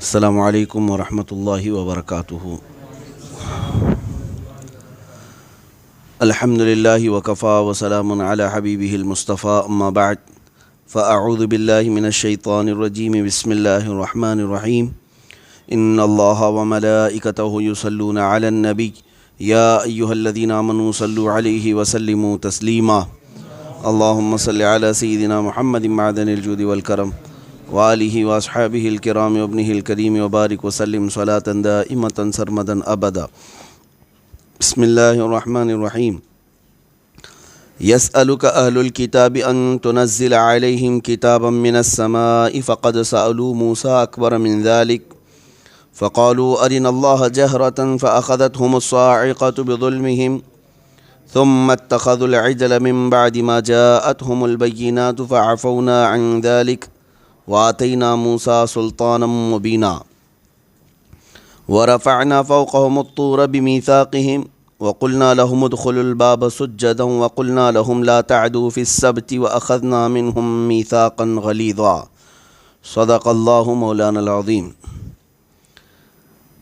السلام علیکم ورحمۃ اللہ وبرکاتہ۔ الحمد للہ وکفا وسلام علی حبیبہ المصطفیٰ، اما بعد فاعوذ باللہ من الشیطان الرجیم، بسم اللہ الرحمن الرحیم۔ ان اللہ وملائکتہ یصلون علی النبی یا ایہا الذین آمنوا صلوا علیہ وسلموا تسلیما۔ اللہم صل علی سیدنا محمد معدن الجود والکرم وآلہ واصحابہ الکرام وابنہ الکریم وبارک وسلم صلاۃ دائمۃ سرمدا ابدا۔ بسم اللہ الرحمن الرحیم۔ یسألک اہل الکتاب ان تنزل علیہم کتابا من السماء فقد سألوا موسیٰ اکبر من ذلک فقالوا ارنا اللہ جہرۃ فأخذتهم الصاعقۃ بظلمہم ثم اتخذوا العجل من بعد ما جاءتهم البینات فعفونا عن ذلک وآتینا موسیٰ سلطانا مبینا ورفعنا فوقهم الطور بمیثاقهم وقلنا لهم ادخلوا الباب سجدا وقلنا لهم لا تعدوا في السبت وأخذنا منهم ميثاقا غلیظا۔ صدق اللہ مولانا العظیم۔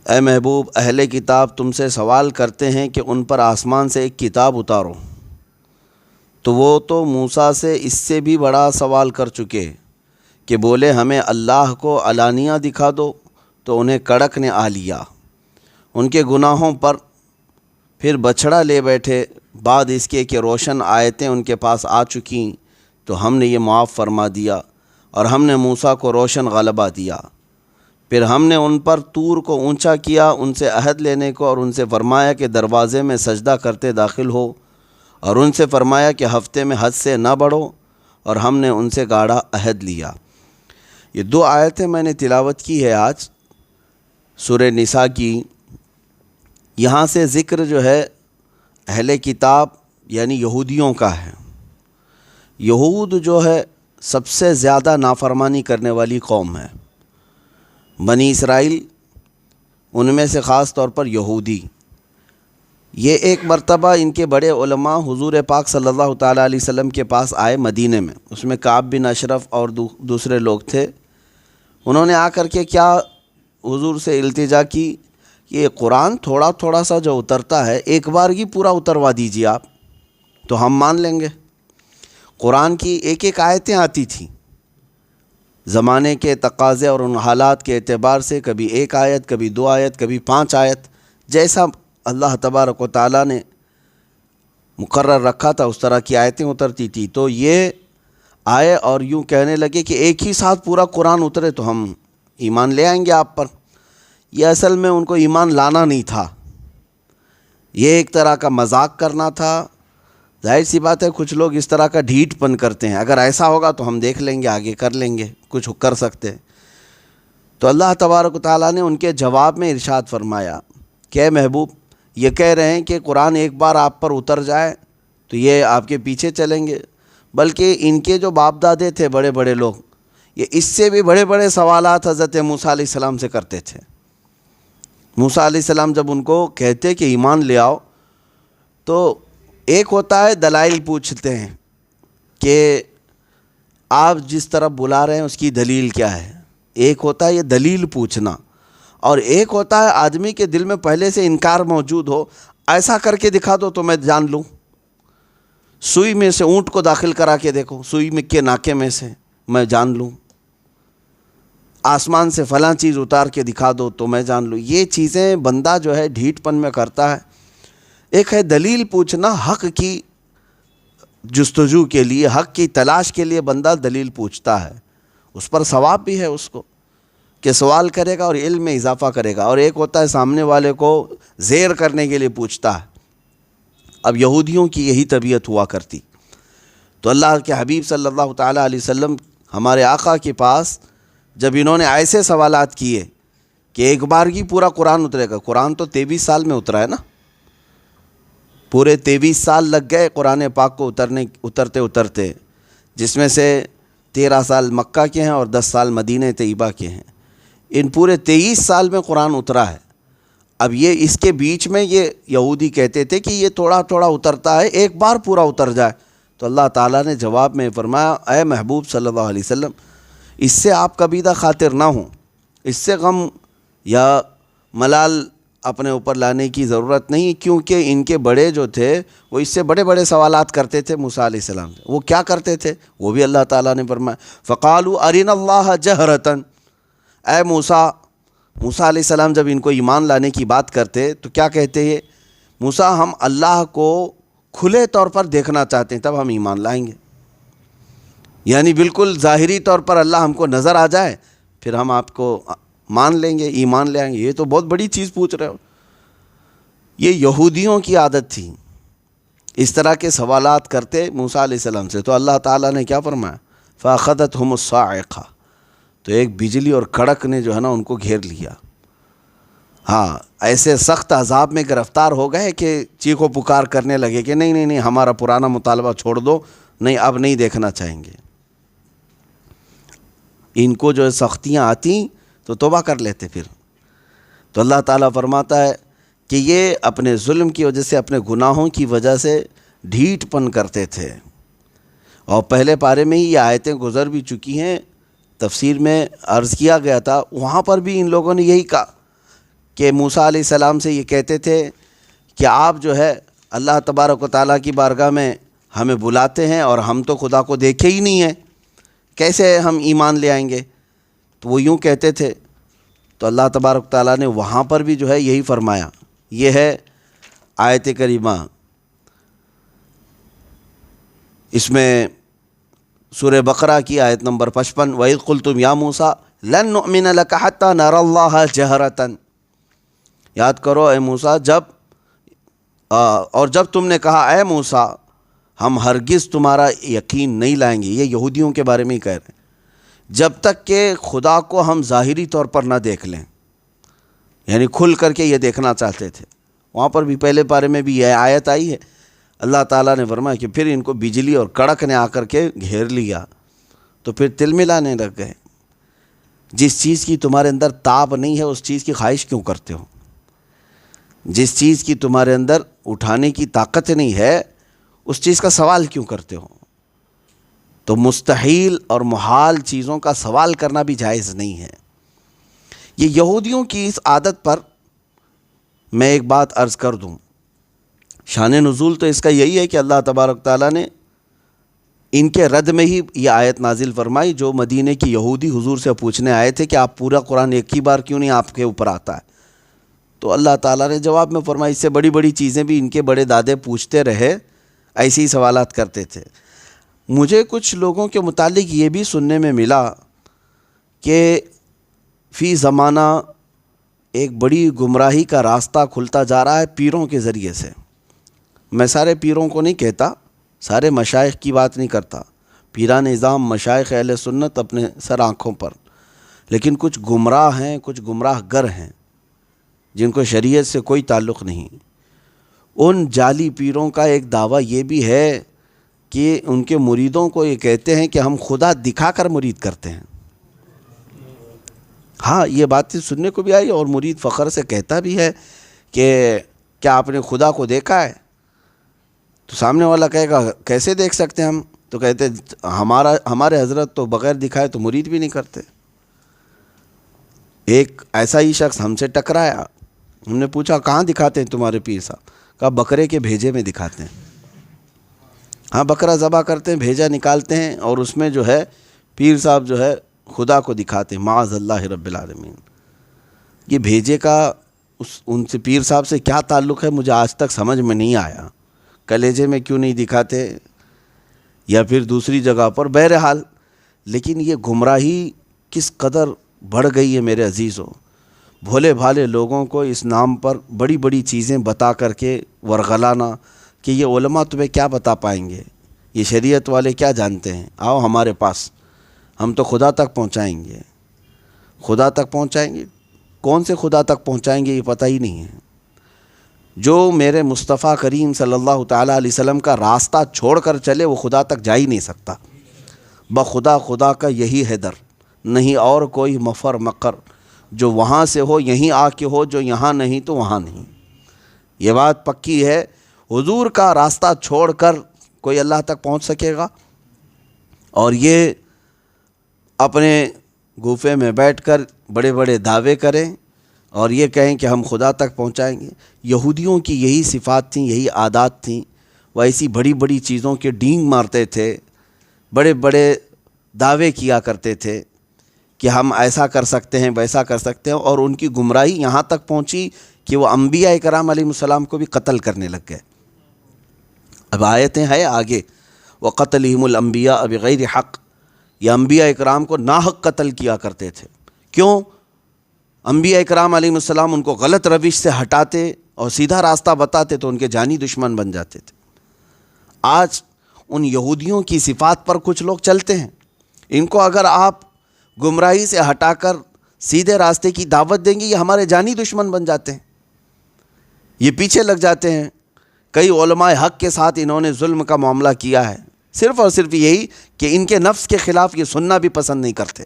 اے محبوب، اہل کتاب تم سے سوال کرتے ہیں کہ ان پر آسمان سے ایک کتاب اتارو، تو وہ تو موسیٰ سے اس سے بھی بڑا سوال کر چکے کہ بولے ہمیں اللہ کو علانیہ دکھا دو، تو انہیں کڑک نے آ لیا۔ ان کے گناہوں پر پھر بچھڑا لے بیٹھے، بعد اس کے کہ روشن آیتیں ان کے پاس آ چکیں تو ہم نے یہ معاف فرما دیا، اور ہم نے موسیٰ کو روشن غلبہ دیا۔ پھر ہم نے ان پر طور کو اونچا کیا، ان سے عہد لینے کو، اور ان سے فرمایا کہ دروازے میں سجدہ کرتے داخل ہو، اور ان سے فرمایا کہ ہفتے میں حد سے نہ بڑھو، اور ہم نے ان سے گاڑھا عہد لیا۔ یہ دو آیتیں میں نے تلاوت کی ہے آج سورہ نساء کی۔ یہاں سے ذکر جو ہے اہل کتاب یعنی یہودیوں کا ہے۔ یہود جو ہے سب سے زیادہ نافرمانی کرنے والی قوم ہے۔ بنی اسرائیل ان میں سے خاص طور پر یہودی۔ یہ ایک مرتبہ ان کے بڑے علماء حضور پاک صلی اللہ تعالیٰ علیہ وسلم کے پاس آئے مدینے میں، اس میں کعب بن اشرف اور دوسرے لوگ تھے۔ انہوں نے آ کر کے کیا حضور سے التجا کی کہ یہ قرآن تھوڑا تھوڑا سا جو اترتا ہے ایک بار ہی پورا اتروا دیجیے آپ، تو ہم مان لیں گے۔ قرآن کی ایک ایک آیتیں آتی تھیں زمانے کے تقاضے اور ان حالات کے اعتبار سے، کبھی ایک آیت، کبھی دو آیت، کبھی 5 آیت، جیسا اللہ تبارک و تعالیٰ نے مقرر رکھا تھا اس طرح کی آیتیں اترتی تھی۔ تو یہ آئے اور یوں کہنے لگے کہ ایک ہی ساتھ پورا قرآن اترے تو ہم ایمان لے آئیں گے آپ پر۔ یہ اصل میں ان کو ایمان لانا نہیں تھا، یہ ایک طرح کا مذاق کرنا تھا۔ ظاہر سی بات ہے کچھ لوگ اس طرح کا ڈھیٹ پن کرتے ہیں، اگر ایسا ہوگا تو ہم دیکھ لیں گے، آگے کر لیں گے، کچھ کر سکتے۔ تو اللہ تبارک و تعالیٰ نے ان کے جواب میں ارشاد فرمایا کہ اے محبوب، یہ کہہ رہے ہیں کہ قرآن ایک بار آپ پر اتر جائے تو یہ آپ کے پیچھے چلیں گے، بلکہ ان کے جو باپ دادے تھے بڑے بڑے لوگ، یہ اس سے بھی بڑے بڑے سوالات حضرت موسیٰ علیہ السلام سے کرتے تھے۔ موسیٰ علیہ السلام جب ان کو کہتے کہ ایمان لے آؤ، تو ایک ہوتا ہے دلائل پوچھتے ہیں کہ آپ جس طرف بلا رہے ہیں اس کی دلیل کیا ہے، ایک ہوتا ہے یہ دلیل پوچھنا، اور ایک ہوتا ہے آدمی کے دل میں پہلے سے انکار موجود ہو، ایسا کر کے دکھا دو تو میں جان لوں، سوئی میں سے اونٹ کو داخل کرا کے دیکھو، سوئی میں کے ناکے میں سے میں جان لوں، آسمان سے فلاں چیز اتار کے دکھا دو تو میں جان لوں۔ یہ چیزیں بندہ جو ہے ڈھیٹ پن میں کرتا ہے۔ ایک ہے دلیل پوچھنا، حق کی جستجو کے لیے، حق کی تلاش کے لیے بندہ دلیل پوچھتا ہے، اس پر ثواب بھی ہے اس کو کہ سوال کرے گا اور علم میں اضافہ کرے گا۔ اور ایک ہوتا ہے سامنے والے کو زیر کرنے کے لیے پوچھتا ہے۔ اب یہودیوں کی یہی طبیعت ہوا کرتی۔ تو اللہ کے حبیب صلی اللہ تعالیٰ علیہ وسلم ہمارے آقا کے پاس جب انہوں نے ایسے سوالات کیے کہ ایک بار کی پورا قرآن اترے گا، قرآن تو 23 سال میں اترا ہے نا، پورے 23 سال لگ گئے قرآن پاک کو اترتے اترتے، جس میں سے 13 سال مکہ کے ہیں اور 10 سال مدینہ طیبہ کے ہیں۔ ان پورے 23 سال میں قرآن اترا ہے۔ اب یہ اس کے بیچ میں یہ یہودی کہتے تھے کہ یہ تھوڑا تھوڑا اترتا ہے، ایک بار پورا اتر جائے، تو اللہ تعالیٰ نے جواب میں فرمایا اے محبوب صلی اللہ علیہ وسلم، اس سے آپ کبیدہ خاطر نہ ہوں، اس سے غم یا ملال اپنے اوپر لانے کی ضرورت نہیں، کیونکہ ان کے بڑے جو تھے وہ اس سے بڑے بڑے سوالات کرتے تھے موسیٰ علیہ السلام سے۔ وہ کیا کرتے تھے وہ بھی اللہ تعالیٰ نے فرمایا فَقَالُوا أَرِنَا اللَّهَ جَهْرَةً۔ اے موسیٰ علیہ السلام جب ان کو ایمان لانے کی بات کرتے تو کیا کہتے ہیں؟ موسیٰ ہم اللہ کو کھلے طور پر دیکھنا چاہتے ہیں تب ہم ایمان لائیں گے، یعنی بالکل ظاہری طور پر اللہ ہم کو نظر آ جائے پھر ہم آپ کو مان لیں گے، ایمان لے آئیں گے۔ یہ تو بہت بڑی چیز پوچھ رہے ہو۔ یہ یہودیوں کی عادت تھی، اس طرح کے سوالات کرتے موسیٰ علیہ السلام سے، تو اللہ تعالیٰ نے کیا فرمایا فَأَخَذَتْهُمُ الصَّاعِقَةُ، تو ایک بجلی اور کڑک نے جو ہے نا ان کو گھیر لیا۔ ہاں، ایسے سخت عذاب میں گرفتار ہو گئے کہ چیخ و پکار کرنے لگے کہ نہیں نہیں نہیں ہمارا پرانا مطالبہ چھوڑ دو، نہیں اب نہیں دیکھنا چاہیں گے۔ ان کو جو سختیاں آتی تو توبہ کر لیتے پھر۔ تو اللہ تعالیٰ فرماتا ہے کہ یہ اپنے ظلم کی وجہ سے، اپنے گناہوں کی وجہ سے ڈھیٹ پن کرتے تھے، اور پہلے پارے میں ہی یہ آیتیں گزر بھی چکی ہیں، تفسیر میں عرض کیا گیا تھا، وہاں پر بھی ان لوگوں نے یہی کہا کہ موسیٰ علیہ السلام سے یہ کہتے تھے کہ آپ جو ہے اللہ تبارک و تعالیٰ کی بارگاہ میں ہمیں بلاتے ہیں اور ہم تو خدا کو دیکھے ہی نہیں ہیں، کیسے ہم ایمان لے آئیں گے؟ تو وہ یوں کہتے تھے۔ تو اللہ تبارک و تعالیٰ نے وہاں پر بھی جو ہے یہی فرمایا۔ یہ ہے آیت کریمہ، اس میں سورہ بقرہ کی آیت نمبر 55، وَإِذْ قُلْتُمْ يَا مُوسَىٰ لَن نُؤْمِنَ لَكَ حَتَّىٰ نَرَى اللَّهَ جَهْرَةً۔ یاد کرو اے موسیٰ، جب تم نے کہا اے موسیٰ ہم ہرگز تمہارا یقین نہیں لائیں گے، یہ یہودیوں کے بارے میں ہی کہہ رہے ہیں، جب تک کہ خدا کو ہم ظاہری طور پر نہ دیکھ لیں، یعنی کھل کر کے یہ دیکھنا چاہتے تھے۔ وہاں پر بھی پہلے پارے میں بھی یہ آیت آئی ہے، اللہ تعالیٰ نے فرمایا کہ پھر ان کو بجلی اور کڑک نے آ کر کے گھیر لیا تو پھر تل ملانے لگ گئے۔ جس چیز کی تمہارے اندر تاب نہیں ہے اس چیز کی خواہش کیوں کرتے ہو؟ جس چیز کی تمہارے اندر اٹھانے کی طاقت نہیں ہے اس چیز کا سوال کیوں کرتے ہو؟ تو مستحیل اور محال چیزوں کا سوال کرنا بھی جائز نہیں ہے۔ یہ یہودیوں کی اس عادت پر میں ایک بات عرض کر دوں، شان نزول تو اس کا یہی ہے کہ اللہ تبارک تعالیٰ نے ان کے رد میں ہی یہ آیت نازل فرمائی، جو مدینے کی یہودی حضور سے پوچھنے آئے تھے کہ آپ پورا قرآن ایک ہی بار کیوں نہیں آپ کے اوپر آتا ہے؟ تو اللہ تعالیٰ نے جواب میں فرمایا، اس سے بڑی بڑی چیزیں بھی ان کے بڑے دادے پوچھتے رہے، ایسے ہی سوالات کرتے تھے۔ مجھے کچھ لوگوں کے متعلق یہ بھی سننے میں ملا کہ فی زمانہ ایک بڑی گمراہی کا راستہ کھلتا جا رہا ہے پیروں کے ذریعے سے۔ میں سارے پیروں کو نہیں کہتا، سارے مشائخ کی بات نہیں کرتا، پیران نظام مشائخ اہل سنت اپنے سر آنکھوں پر، لیکن کچھ گمراہ ہیں، کچھ گمراہ گر ہیں جن کو شریعت سے کوئی تعلق نہیں۔ ان جعلی پیروں کا ایک دعویٰ یہ بھی ہے کہ ان کے مریدوں کو یہ کہتے ہیں کہ ہم خدا دکھا کر مرید کرتے ہیں۔ ہاں، یہ بات سننے کو بھی آئی، اور مرید فخر سے کہتا بھی ہے کہ کیا آپ نے خدا کو دیکھا ہے؟ تو سامنے والا کہے گا کیسے دیکھ سکتے ہیں ہم؟ تو کہتے ہمارے حضرت تو بغیر دکھائے تو مرید بھی نہیں کرتے۔ ایک ایسا ہی شخص ہم سے ٹکرایا، ہم نے پوچھا کہاں دکھاتے ہیں تمہارے پیر صاحب؟ کہا بکرے کے بھیجے میں دکھاتے ہیں۔ ہاں، بکرا ذبح کرتے ہیں، بھیجا نکالتے ہیں، اور اس میں جو ہے پیر صاحب جو ہے خدا کو دکھاتے ہیں، معاذ اللہ رب العالمین۔ یہ بھیجے کا ان سے پیر صاحب سے کیا تعلق ہے مجھے آج تک سمجھ میں نہیں آیا۔ کلیجے میں کیوں نہیں دکھاتے یا پھر دوسری جگہ پر؟ بہرحال لیکن یہ گمراہی کس قدر بڑھ گئی ہے میرے عزیزوں۔ بھولے بھالے لوگوں کو اس نام پر بڑی بڑی چیزیں بتا کر کے ورغلانا کہ یہ علماء تمہیں کیا بتا پائیں گے، یہ شریعت والے کیا جانتے ہیں، آؤ ہمارے پاس، ہم تو خدا تک پہنچائیں گے۔ خدا تک پہنچائیں گے؟ کون سے خدا تک پہنچائیں گے یہ پتہ ہی نہیں ہے۔ جو میرے مصطفیٰ کریم صلی اللہ تعالیٰ علیہ وسلم کا راستہ چھوڑ کر چلے وہ خدا تک جا ہی نہیں سکتا۔ بخدا خدا کا یہی ہے در، نہیں اور کوئی مفر مقر، جو وہاں سے ہو یہیں آ کے ہو، جو یہاں نہیں تو وہاں نہیں۔ یہ بات پکی ہے، حضور کا راستہ چھوڑ کر کوئی اللہ تک پہنچ سکے گا؟ اور یہ اپنے گوفے میں بیٹھ کر بڑے بڑے دعوے کریں اور یہ کہیں کہ ہم خدا تک پہنچائیں گے۔ یہودیوں کی یہی صفات تھیں، یہی عادات تھیں، وہ ایسی بڑی بڑی چیزوں کے ڈینگ مارتے تھے، بڑے بڑے دعوے کیا کرتے تھے کہ ہم ایسا کر سکتے ہیں، ویسا کر سکتے ہیں، اور ان کی گمراہی یہاں تک پہنچی کہ وہ انبیاء کرام علیہ السلام کو بھی قتل کرنے لگ گئے۔ اب آیتیں ہیں آگے، وَقَتْلِهِمُ الْأَنْبِيَاءَ بِغَيْرِ حق، یہ انبیاء اکرام کو ناحق قتل کیا کرتے تھے۔ کیوں؟ انبیاء اکرام علیہ السلام ان کو غلط روش سے ہٹاتے اور سیدھا راستہ بتاتے تو ان کے جانی دشمن بن جاتے تھے۔ آج ان یہودیوں کی صفات پر کچھ لوگ چلتے ہیں، ان کو اگر آپ گمراہی سے ہٹا کر سیدھے راستے کی دعوت دیں گے، یہ ہمارے جانی دشمن بن جاتے ہیں، یہ پیچھے لگ جاتے ہیں۔ کئی علماء حق کے ساتھ انہوں نے ظلم کا معاملہ کیا ہے، صرف اور صرف یہی کہ ان کے نفس کے خلاف یہ سننا بھی پسند نہیں کرتے۔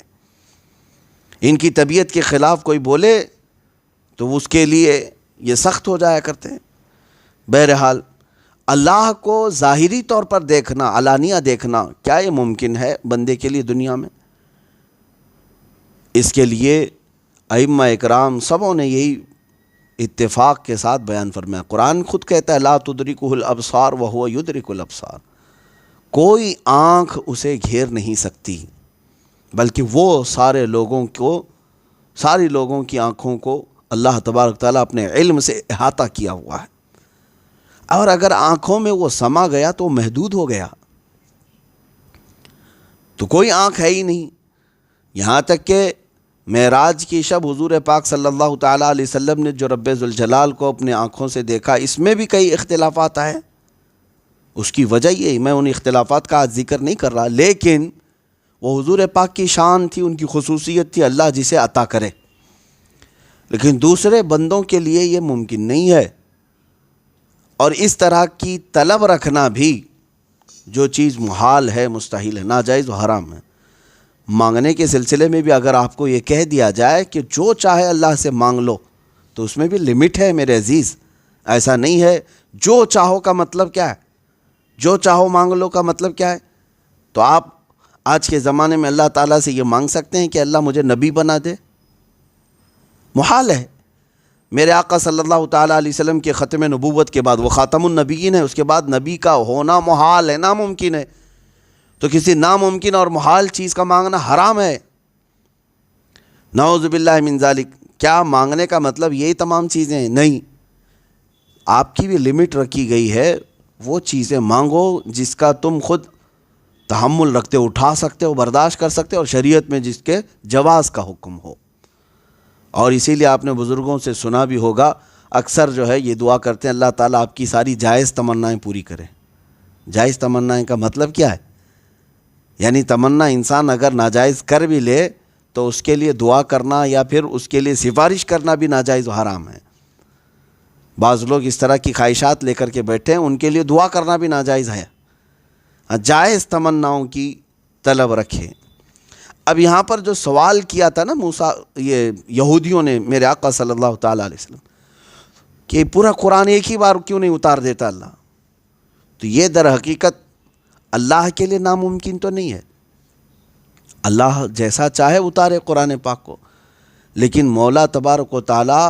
ان کی طبیعت کے خلاف کوئی بولے تو اس کے لیے یہ سخت ہو جایا کرتے ہیں۔ بہرحال اللہ کو ظاہری طور پر دیکھنا، علانیہ دیکھنا، کیا یہ ممکن ہے بندے کے لیے دنیا میں؟ اس کے لیے ائمہ اکرام سبوں نے یہی اتفاق کے ساتھ بیان فرمایا۔ قرآن خود کہتا ہے لا تدرکہ الابصار وہو یدرک الابصار، کوئی آنکھ اسے گھیر نہیں سکتی، بلکہ وہ سارے لوگوں کی آنکھوں کو اللہ تبارک تعالیٰ اپنے علم سے احاطہ کیا ہوا ہے، اور اگر آنکھوں میں وہ سما گیا تو محدود ہو گیا، تو کوئی آنکھ ہے ہی نہیں۔ یہاں تک کہ معراج کی شب حضور پاک صلی اللہ تعالیٰ علیہ وسلم نے جو رب ذوالجلال کو اپنے آنکھوں سے دیکھا، اس میں بھی کئی اختلافات آئے۔ اس کی وجہ یہ، میں ان اختلافات کا آج ذکر نہیں کر رہا، لیکن وہ حضور پاک کی شان تھی، ان کی خصوصیت تھی، اللہ جسے عطا کرے، لیکن دوسرے بندوں کے لیے یہ ممکن نہیں ہے۔ اور اس طرح کی طلب رکھنا بھی، جو چیز محال ہے، مستحیل ہے، ناجائز و حرام ہے۔ مانگنے کے سلسلے میں بھی اگر آپ کو یہ کہہ دیا جائے کہ جو چاہے اللہ سے مانگ لو، تو اس میں بھی لمٹ ہے میرے عزیز۔ ایسا نہیں ہے جو چاہو کا مطلب کیا ہے، جو چاہو مانگ لو کا مطلب کیا ہے؟ تو آپ آج کے زمانے میں اللہ تعالیٰ سے یہ مانگ سکتے ہیں کہ اللہ مجھے نبی بنا دے؟ محال ہے۔ میرے آقا صلی اللہ تعالیٰ علیہ وسلم کے ختم نبوت کے بعد وہ خاتم النبیین ہے، اس کے بعد نبی کا ہونا محال ہے، ناممکن ہے۔ تو کسی ناممکن اور محال چیز کا مانگنا حرام ہے، نعوذ باللہ من ذالک۔ کیا مانگنے کا مطلب یہی تمام چیزیں ہیں؟ نہیں، آپ کی بھی لمٹ رکھی گئی ہے۔ وہ چیزیں مانگو جس کا تم خود تحمل رکھتے ہو، اٹھا سکتے ہو، برداشت کر سکتے ہو، اور شریعت میں جس کے جواز کا حکم ہو۔ اور اسی لیے آپ نے بزرگوں سے سنا بھی ہوگا، اکثر جو ہے یہ دعا کرتے ہیں اللہ تعالیٰ آپ کی ساری جائز تمنائیں پوری کرے۔ جائز تمنائیں کا مطلب کیا ہے؟ یعنی تمنا انسان اگر ناجائز کر بھی لے تو اس کے لیے دعا کرنا یا پھر اس کے لیے سفارش کرنا بھی ناجائز و حرام ہے۔ بعض لوگ اس طرح کی خواہشات لے کر کے بیٹھے ہیں، ان کے لیے دعا کرنا بھی ناجائز ہے۔ جائز تمناؤں کی طلب رکھیں۔ اب یہاں پر جو سوال کیا تھا نا یہ یہودیوں نے میرے آقا صلی اللہ تعالیٰ علیہ وسلم کہ پورا قرآن ایک ہی بار کیوں نہیں اتار دیتا اللہ، تو یہ در حقیقت اللہ کے لیے ناممکن تو نہیں ہے۔ اللہ جیسا چاہے اتارے قرآن پاک کو، لیکن مولا تبارک و تعالیٰ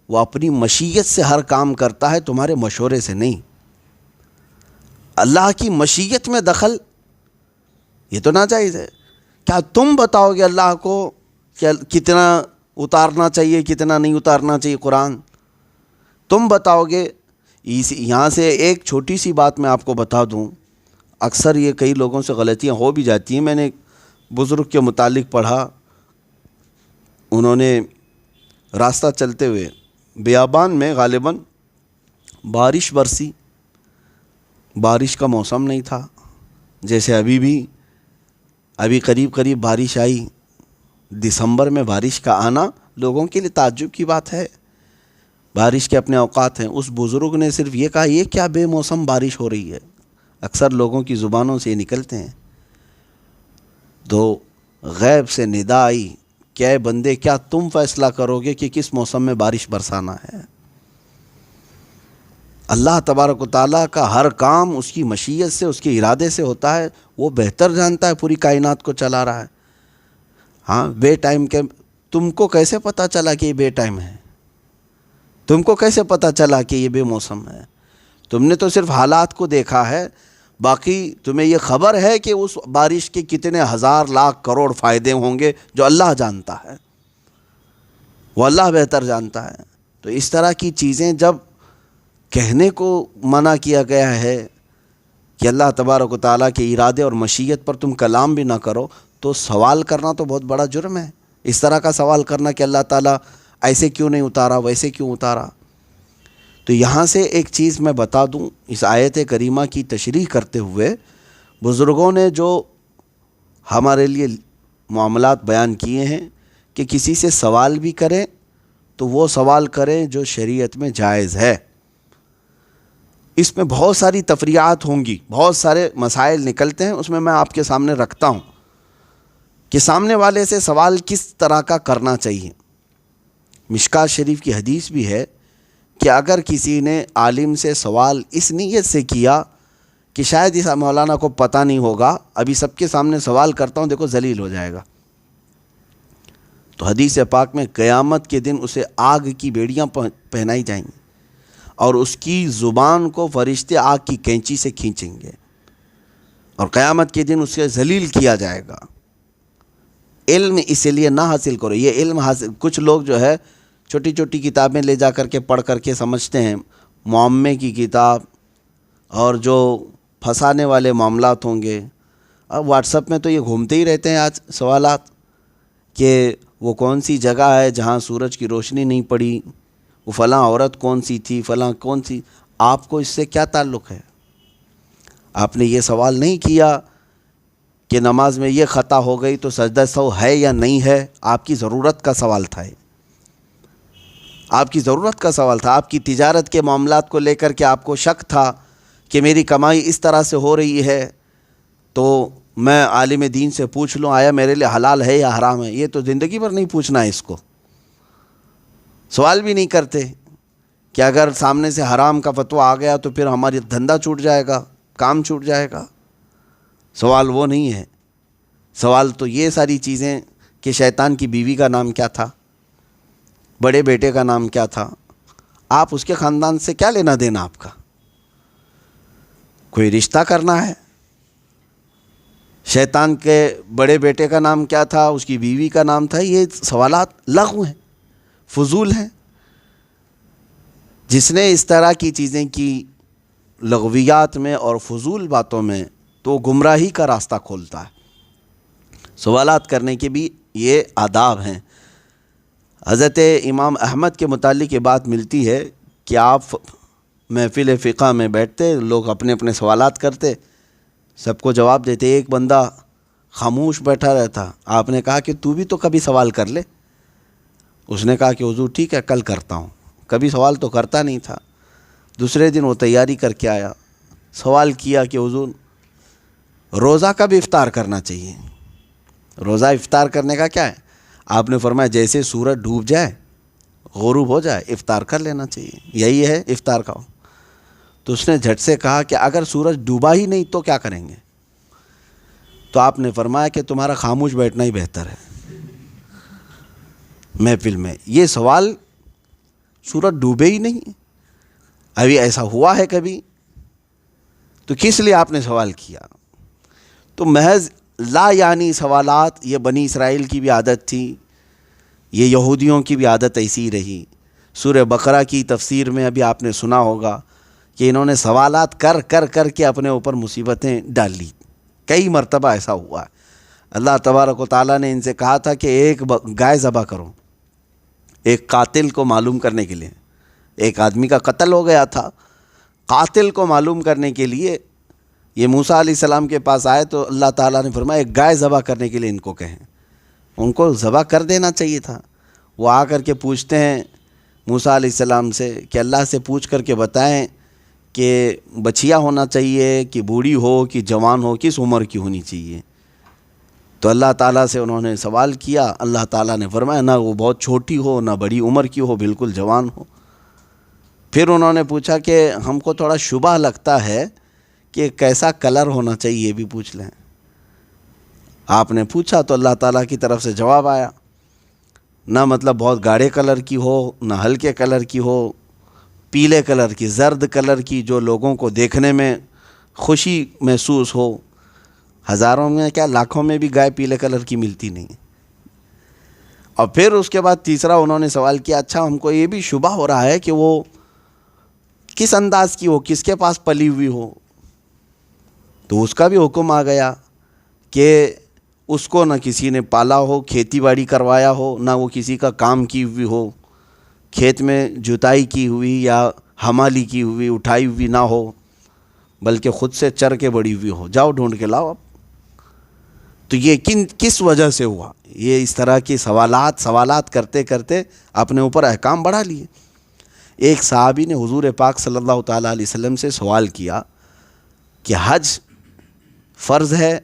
وہ اپنی مشیت سے ہر کام کرتا ہے، تمہارے مشورے سے نہیں۔ اللہ کی مشیت میں دخل یہ تو ناجائز ہے۔ کیا تم بتاؤ گے اللہ کو کہ کتنا اتارنا چاہیے، کتنا نہیں اتارنا چاہیے قرآن؟ تم بتاؤ گے؟ یہاں سے ایک چھوٹی سی بات میں آپ کو بتا دوں، اکثر یہ کئی لوگوں سے غلطیاں ہو بھی جاتی ہیں۔ میں نے بزرگ کے متعلق پڑھا، انہوں نے راستہ چلتے ہوئے بیابان میں غالباً بارش برسی، بارش کا موسم نہیں تھا، جیسے ابھی قریب بارش آئی۔ دسمبر میں بارش کا آنا لوگوں کے لیے تعجب کی بات ہے، بارش کے اپنے اوقات ہیں۔ اس بزرگ نے صرف یہ کہا یہ کیا بے موسم بارش ہو رہی ہے، اکثر لوگوں کی زبانوں سے یہ نکلتے ہیں۔ تو غیب سے ندا آئی کہ اے بندے کیا تم فیصلہ کرو گے کہ کس موسم میں بارش برسانا ہے؟ اللہ تبارک و تعالیٰ کا ہر کام اس کی مشیت سے، اس کے ارادے سے ہوتا ہے، وہ بہتر جانتا ہے، پوری کائنات کو چلا رہا ہے۔ ہاں بے ٹائم کے تم کو کیسے پتہ چلا کہ یہ بے ٹائم ہے؟ تم کو کیسے پتہ چلا کہ یہ بے موسم ہے؟ تم نے تو صرف حالات کو دیکھا ہے، باقی تمہیں یہ خبر ہے کہ اس بارش کے کتنے ہزار لاکھ کروڑ فائدے ہوں گے جو اللہ جانتا ہے، وہ اللہ بہتر جانتا ہے۔ تو اس طرح کی چیزیں جب کہنے کو منع کیا گیا ہے کہ اللہ تبارک و تعالیٰ کے ارادے اور مشیت پر تم کلام بھی نہ کرو، تو سوال کرنا تو بہت بڑا جرم ہے۔ اس طرح کا سوال کرنا کہ اللہ تعالیٰ ایسے کیوں نہیں اتارا، ویسے کیوں اتارا۔ تو یہاں سے ایک چیز میں بتا دوں، اس آیت کریمہ کی تشریح کرتے ہوئے بزرگوں نے جو ہمارے لیے معاملات بیان کیے ہیں کہ کسی سے سوال بھی کریں تو وہ سوال کریں جو شریعت میں جائز ہے۔ اس میں بہت ساری تفریعات ہوں گی، بہت سارے مسائل نکلتے ہیں، اس میں آپ کے سامنے رکھتا ہوں کہ سامنے والے سے سوال کس طرح کا کرنا چاہیے۔ مشکات شریف کی حدیث بھی ہے کہ اگر کسی نے عالم سے سوال اس نیت سے کیا کہ شاید اس مولانا کو پتہ نہیں ہوگا، ابھی سب کے سامنے سوال کرتا ہوں، دیکھو ذلیل ہو جائے گا، تو حدیث پاک میں قیامت کے دن اسے آگ کی بیڑیاں پہنائی جائیں گی اور اس کی زبان کو فرشتے آگ کی کینچی سے کھینچیں گے اور قیامت کے دن اسے ذلیل کیا جائے گا۔ علم اس لیے نہ حاصل کرو، یہ علم حاصل کچھ لوگ جو ہے چھوٹی چھوٹی کتابیں لے جا کر کے پڑھ کر کے سمجھتے ہیں، معمے کی کتاب اور جو پھنسانے والے معاملات ہوں گے۔ اب واٹس ایپ میں تو یہ گھومتے ہی رہتے ہیں آج سوالات کہ وہ کون سی جگہ ہے جہاں سورج کی روشنی نہیں پڑی، وہ فلاں عورت کون سی تھی، فلاں کون سی۔ آپ کو اس سے کیا تعلق ہے؟ آپ نے یہ سوال نہیں کیا کہ نماز میں یہ خطا ہو گئی تو سجدہ سہو ہے یا نہیں ہے۔ آپ کی ضرورت کا سوال تھا، آپ کی ضرورت کا سوال تھا۔ آپ کی تجارت کے معاملات کو لے کر کے آپ کو شک تھا کہ میری کمائی اس طرح سے ہو رہی ہے تو میں عالم دین سے پوچھ لوں آیا میرے لیے حلال ہے یا حرام ہے۔ یہ تو زندگی بھر نہیں پوچھنا ہے، اس کو سوال بھی نہیں کرتے کہ اگر سامنے سے حرام کا فتویٰ آ گیا تو پھر ہماری دھندا چھوٹ جائے گا، کام چھوٹ جائے گا۔ سوال وہ نہیں ہے، سوال تو یہ ساری چیزیں کہ شیطان کی بیوی کا نام کیا تھا، بڑے بیٹے کا نام کیا تھا، آپ اس کے خاندان سے کیا لینا دینا آپ کا؟ کوئی رشتہ کرنا ہے؟ شیطان کے بڑے بیٹے کا نام کیا تھا، اس کی بیوی کا نام تھا، یہ سوالات لغو ہیں، فضول ہیں۔ جس نے اس طرح کی چیزیں کی لغویات میں اور فضول باتوں میں، تو گمراہی کا راستہ کھولتا ہے۔ سوالات کرنے کے بھی یہ آداب ہیں۔ حضرت امام احمد کے متعلق یہ بات ملتی ہے کہ آپ محفل فقہ میں بیٹھتے، لوگ اپنے اپنے سوالات کرتے، سب کو جواب دیتے، ایک بندہ خاموش بیٹھا رہتا۔ آپ نے کہا کہ تو بھی تو کبھی سوال کر لے۔ اس نے کہا کہ حضور ٹھیک ہے کل کرتا ہوں۔ کبھی سوال تو کرتا نہیں تھا۔ دوسرے دن وہ تیاری کر کے آیا، سوال کیا کہ حضور روزہ کب افطار کرنا چاہیے؟ روزہ افطار کرنے کا کیا ہے؟ آپ نے فرمایا جیسے سورج ڈوب جائے، غروب ہو جائے، افطار کر لینا چاہیے، یہی ہے افطار کا۔ تو اس نے جھٹ سے کہا کہ اگر سورج ڈوبا ہی نہیں تو کیا کریں گے؟ تو آپ نے فرمایا کہ تمہارا خاموش بیٹھنا ہی بہتر ہے محفل میں۔ یہ سوال سورج ڈوبے ہی نہیں، ابھی ایسا ہوا ہے کبھی؟ تو کس لیے آپ نے سوال کیا؟ تو محض لا یعنی سوالات، یہ بنی اسرائیل کی بھی عادت تھی، یہ یہودیوں کی بھی عادت ایسی رہی۔ سورہ بقرہ کی تفسیر میں ابھی آپ نے سنا ہوگا کہ انہوں نے سوالات کر کر کر کے اپنے اوپر مصیبتیں ڈال لی۔ کئی مرتبہ ایسا ہوا ہے۔ اللہ تبارک و تعالیٰ نے ان سے کہا تھا کہ ایک گائے ذبح کرو، ایک قاتل کو معلوم کرنے کے لیے۔ ایک آدمی کا قتل ہو گیا تھا، قاتل کو معلوم کرنے کے لیے یہ موسیٰ علیہ السلام کے پاس آئے تو اللہ تعالیٰ نے فرمایا ایک گائے ذبح کرنے کے لیے ان کو کہیں۔ ان کو ذبح کر دینا چاہیے تھا۔ وہ آ کر کے پوچھتے ہیں موسیٰ علیہ السلام سے کہ اللہ سے پوچھ کر کے بتائیں کہ بچیا ہونا چاہیے کہ بوڑھی ہو کہ جوان ہو، کس عمر کی ہونی چاہیے؟ تو اللہ تعالیٰ سے انہوں نے سوال کیا، اللہ تعالیٰ نے فرمایا نہ وہ بہت چھوٹی ہو نہ بڑی عمر کی ہو، بالکل جوان ہو۔ پھر انہوں نے پوچھا کہ ہم کو تھوڑا شبہ لگتا ہے کہ کیسا کلر ہونا چاہیے، یہ بھی پوچھ لیں۔ آپ نے پوچھا تو اللہ تعالیٰ کی طرف سے جواب آیا، نہ مطلب بہت گاڑھے کلر کی ہو، نہ ہلکے کلر کی ہو، پیلے کلر کی، زرد کلر کی، جو لوگوں کو دیکھنے میں خوشی محسوس ہو۔ ہزاروں میں کیا لاکھوں میں بھی گائے پیلے کلر کی ملتی نہیں۔ اور پھر اس کے بعد تیسرا انہوں نے سوال کیا، اچھا ہم کو یہ بھی شبہ ہو رہا ہے کہ وہ کس انداز کی ہو، کس کے پاس پلی ہوئی ہو۔ تو اس کا بھی حکم آ گیا کہ اس کو نہ کسی نے پالا ہو، کھیتی باڑی کروایا ہو، نہ وہ کسی کا کام کی ہوئی ہو، کھیت میں جتائی کی ہوئی یا حمالی کی ہوئی اٹھائی ہوئی نہ ہو، بلکہ خود سے چر کے بڑی ہوئی ہو، جاؤ ڈھونڈ کے لاؤ اب۔ تو یہ کس وجہ سے ہوا؟ یہ اس طرح کی سوالات کرتے کرتے اپنے اوپر احکام بڑھا لیے۔ ایک صحابی نے حضور پاک صلی اللہ تعالیٰ علیہ وسلم سے سوال کیا کہ حج فرض ہے؟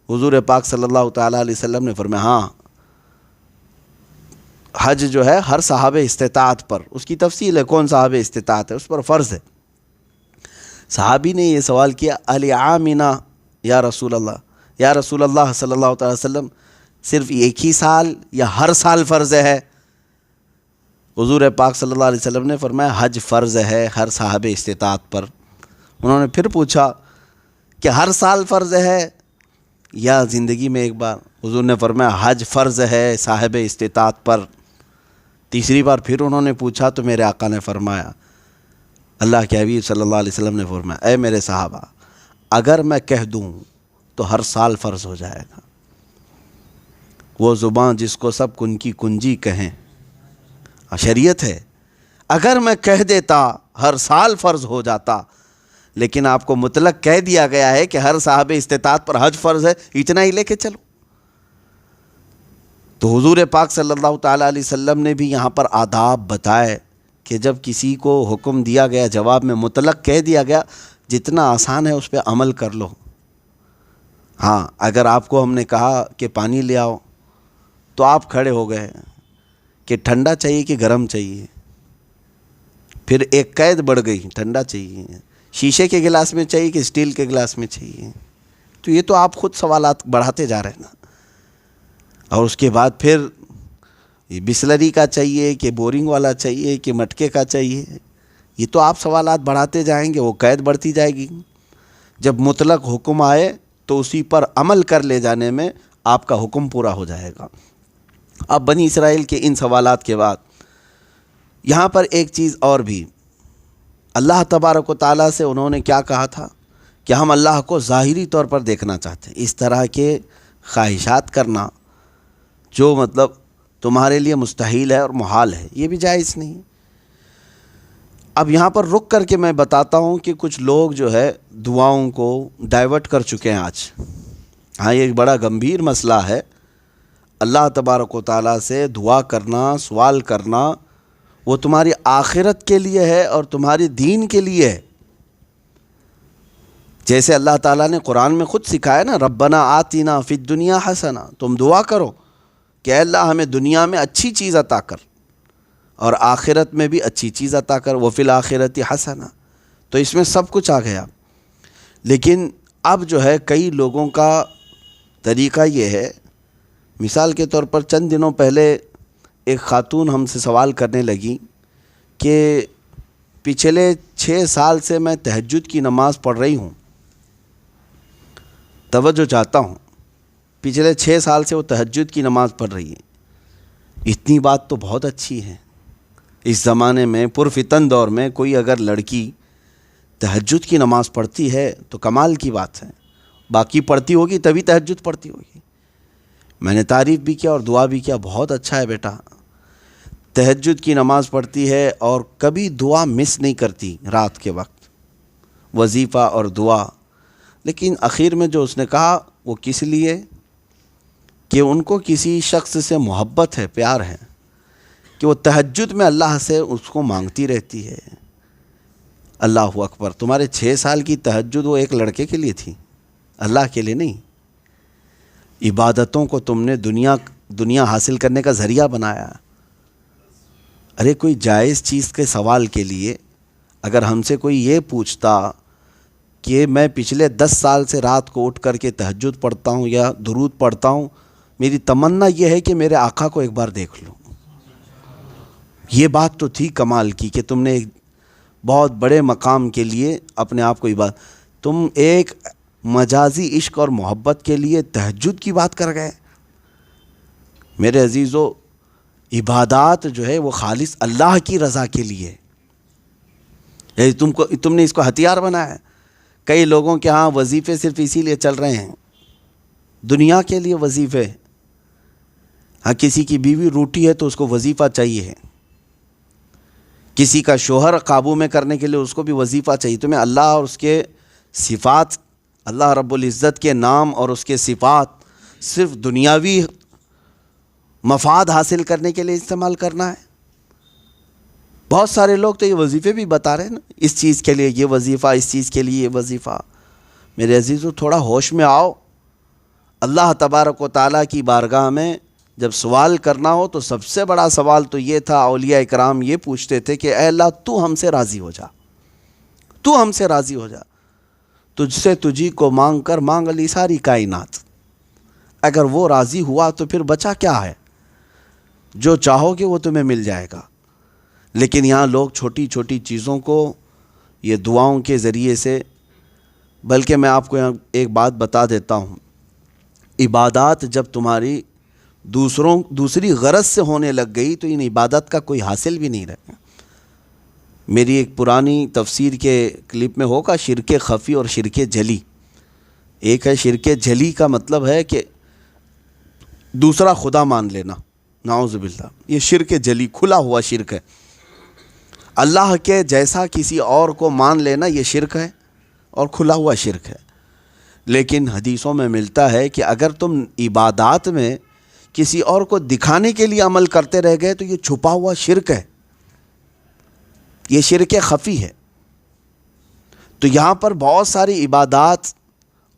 حضور پاک صلی اللہ تعالیٰ علیہ وسلم نے فرمایا ہاں، حج جو ہے ہر صاحب استطاعت پر، اس کی تفصیل ہے کون صاحب استطاعت ہے، اس پر فرض ہے۔ صحابی نے یہ سوال کیا العامنا یا رسول اللہ، یا رسول اللہ صلی اللہ تعالی وسلم صرف ایک ہی سال یا ہر سال فرض ہے؟ حضور پاک صلی اللہ علیہ وسلم نے فرمایا حج فرض ہے ہر صاحب استطاعت پر۔ انہوں نے پھر پوچھا کہ ہر سال فرض ہے یا زندگی میں ایک بار؟ حضور نے فرمایا حج فرض ہے صاحب استطاعت پر۔ تیسری بار پھر انہوں نے پوچھا تو میرے آقا نے فرمایا، اللہ کے حبیب صلی اللہ علیہ وسلم نے فرمایا، اے میرے صحابہ، اگر میں کہہ دوں تو ہر سال فرض ہو جائے گا۔ وہ زبان جس کو سب کن کی کنجی کہیں، شریعت ہے، اگر میں کہہ دیتا ہر سال فرض ہو جاتا، لیکن آپ کو مطلق کہہ دیا گیا ہے کہ ہر صاحب استطاعت پر حج فرض ہے، اتنا ہی لے کے چلو۔ تو حضور پاک صلی اللہ تعالیٰ علیہ وسلم نے بھی یہاں پر آداب بتائے کہ جب کسی کو حکم دیا گیا، جواب میں مطلق کہہ دیا گیا، جتنا آسان ہے اس پہ عمل کر لو۔ ہاں، اگر آپ کو ہم نے کہا کہ پانی لے آؤ تو آپ کھڑے ہو گئے کہ ٹھنڈا چاہیے کہ گرم چاہیے، پھر ایک قید بڑھ گئی، ٹھنڈا چاہیے، شیشے کے گلاس میں چاہیے کہ اسٹیل کے گلاس میں چاہیے، تو یہ تو آپ خود سوالات بڑھاتے جا رہے ہیں نا۔ اور اس کے بعد پھر یہ بسلری کا چاہیے کہ بورنگ والا چاہیے کہ مٹکے کا چاہیے، یہ تو آپ سوالات بڑھاتے جائیں گے، وہ قید بڑھتی جائے گی۔ جب مطلق حکم آئے تو اسی پر عمل کر لے جانے میں آپ کا حکم پورا ہو جائے گا۔ اب بنی اسرائیل کے ان سوالات کے بعد یہاں پر ایک چیز اور بھی، اللہ تبارک و تعالیٰ سے انہوں نے کیا کہا تھا کہ ہم اللہ کو ظاہری طور پر دیکھنا چاہتے ہیں۔ اس طرح کے خواہشات کرنا جو مطلب تمہارے لیے مستحیل ہے اور محال ہے، یہ بھی جائز نہیں۔ اب یہاں پر رک کر کے میں بتاتا ہوں کہ کچھ لوگ جو ہے دعاؤں کو ڈائیورٹ کر چکے ہیں آج۔ ہاں، یہ ایک بڑا گمبھیر مسئلہ ہے۔ اللہ تبارک و تعالیٰ سے دعا کرنا، سوال کرنا، وہ تمہاری آخرت کے لیے ہے اور تمہارے دین کے لیے ہے۔ جیسے اللہ تعالیٰ نے قرآن میں خود سکھایا نا، ربنا آتنا فی الدنیا حسنہ، تم دعا کرو کہ اے اللہ ہمیں دنیا میں اچھی چیز عطا کر اور آخرت میں بھی اچھی چیز عطا کر، وفی الآخرۃ حسنہ۔ تو اس میں سب کچھ آ گیا۔ لیکن اب جو ہے کئی لوگوں کا طریقہ یہ ہے، مثال کے طور پر چند دنوں پہلے ایک خاتون ہم سے سوال کرنے لگی کہ پچھلے 6 سال سے میں تہجد کی نماز پڑھ رہی ہوں، توجہ چاہتا ہوں، پچھلے 6 سال سے وہ تہجد کی نماز پڑھ رہی ہے۔ اتنی بات تو بہت اچھی ہے۔ اس زمانے میں پرفتن دور میں کوئی اگر لڑکی تہجد کی نماز پڑھتی ہے تو کمال کی بات ہے۔ باقی پڑھتی ہوگی تبھی تہجد پڑھتی ہوگی۔ میں نے تعریف بھی کیا اور دعا بھی کیا، بہت اچھا ہے بیٹا، تہجد کی نماز پڑھتی ہے اور کبھی دعا مس نہیں کرتی رات کے وقت، وظیفہ اور دعا۔ لیکن آخر میں جو اس نے کہا وہ کس لیے کہ ان کو کسی شخص سے محبت ہے، پیار ہے، کہ وہ تہجد میں اللہ سے اس کو مانگتی رہتی ہے۔ اللہ اکبر، تمہارے 6 سال کی تہجد وہ ایک لڑکے کے لیے تھی، اللہ کے لیے نہیں۔ عبادتوں کو تم نے دنیا حاصل کرنے کا ذریعہ بنایا۔ ارے کوئی جائز چیز کے سوال کے لیے اگر ہم سے کوئی یہ پوچھتا کہ میں پچھلے 10 سال سے رات کو اٹھ کر کے تہجد پڑھتا ہوں یا درود پڑھتا ہوں، میری تمنا یہ ہے کہ میرے آقا کو ایک بار دیکھ لوں۔ یہ بات تو تھی کمال کی کہ تم نے ایک بہت بڑے مقام کے لیے اپنے آپ کو تم ایک مجازی عشق اور محبت کے لیے تہجد کی بات کر گئے۔ میرے عزیزو، عبادات جو ہے وہ خالص اللہ کی رضا کے لیے، تم نے اس کو ہتھیار بنایا ہے۔ کئی لوگوں کے ہاں وظیفے صرف اسی لیے چل رہے ہیں، دنیا کے لیے وظیفے۔ ہاں کسی کی بیوی روٹی ہے تو اس کو وظیفہ چاہیے ہے، کسی کا شوہر قابو میں کرنے کے لیے اس کو بھی وظیفہ چاہیے۔ تمہیں اللہ اور اس کے صفات، اللہ رب العزت کے نام اور اس کے صفات صرف دنیاوی مفاد حاصل کرنے کے لیے استعمال کرنا ہے۔ بہت سارے لوگ تو یہ وظیفے بھی بتا رہے ہیں نا، اس چیز کے لیے یہ وظیفہ، اس چیز کے لیے یہ وظیفہ۔ میرے عزیزو، تھوڑا ہوش میں آؤ۔ اللہ تبارک و تعالیٰ کی بارگاہ میں جب سوال کرنا ہو تو سب سے بڑا سوال تو یہ تھا، اولیاء اکرام یہ پوچھتے تھے کہ اے اللہ تو ہم سے راضی ہو جا، تو ہم سے راضی ہو جا، تجھ سے تجھی کو مانگ کر مانگ لی ساری کائنات۔ اگر وہ راضی ہوا تو پھر بچا کیا ہے؟ جو چاہو گے وہ تمہیں مل جائے گا۔ لیکن یہاں لوگ چھوٹی چھوٹی چیزوں کو یہ دعاؤں کے ذریعے سے، بلکہ میں آپ کو یہاں ایک بات بتا دیتا ہوں، عبادات جب تمہاری دوسری غرض سے ہونے لگ گئی تو ان عبادت کا کوئی حاصل بھی نہیں رہے۔ میری ایک پرانی تفسیر کے کلپ میں ہوگا شرک خفی اور شرک جلی۔ ایک ہے شرک جلی کا مطلب ہے کہ دوسرا خدا مان لینا، نعوذ باللہ، یہ شرک جلی کھلا ہوا شرک ہے۔ اللہ کے جیسا کسی اور کو مان لینا یہ شرک ہے اور کھلا ہوا شرک ہے۔ لیکن حدیثوں میں ملتا ہے کہ اگر تم عبادات میں کسی اور کو دکھانے کے لیے عمل کرتے رہ گئے تو یہ چھپا ہوا شرک ہے، یہ شرک خفی ہے۔ تو یہاں پر بہت ساری عبادات